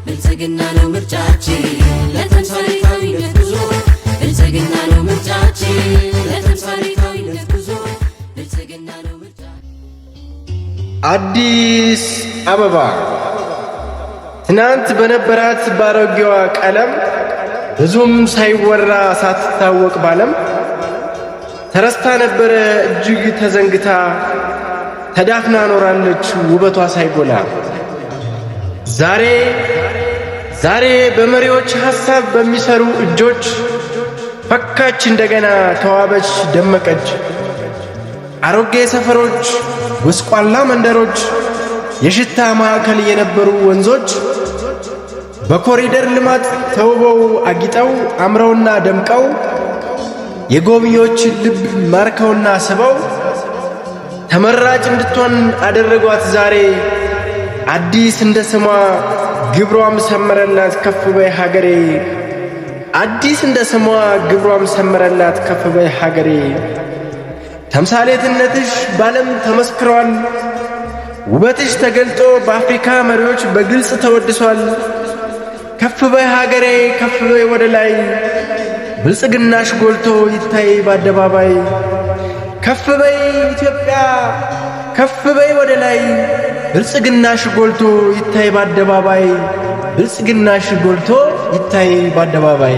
ብልጽግና ነው ምርጫችን ለተምሳሌታዊነት ጉዞ ብልጽግና ነው ምርጫችን ለተምሳሌታዊነት ጉዞ ብልጽግና ነው ምርጫችን። አዲስ አበባ ትናንት በነበራት ባሮጌዋ ቀለም ብዙም ሳይወራ ሳትታወቅ ባለም ተረስታ ነበረ እጅግ ተዘንግታ ተዳፍና ኖራለች ውበቷ ሳይጎላ። ዛሬ በመሪዎች ሐሳብ በሚሰሩ እጆች ፈካች እንደገና ተዋበች ደመቀች። አሮጌ ሰፈሮች፣ ጎስቋላ መንደሮች፣ የሽታ ማዕከል የነበሩ ወንዞች በኮሪደር ልማት ተውበው አጊጠው አምረውና ደምቀው የጎብኚዎች ልብ ማርከውና ስበው ተመራጭ እንድትሆን አደረጓት ዛሬ። አዲስ እንደ ስሟ ግብሯም ሰመረላት ከፍ በይ ሀገሬ። አዲስ እንደ ስሟ ግብሯም ሰመረላት ከፍ በይ ሀገሬ። ተምሳሌትነትሽ ባለም ተመስክሯል። ውበትሽ ተገልጦ በአፍሪካ መሪዎች በግልጽ ተወድሷል። ከፍ በይ ሀገሬ ከፍ በይ ወደ ላይ ብልጽግናሽ ጎልቶ ይታይ በአደባባይ። ከፍ በይ ኢትዮጵያ ከፍ በይ ወደ ላይ ብልጽግናሽ ጎልቶ ይታይ በአደባባይ። ብልጽግናሽ ጎልቶ ይታይ በአደባባይ።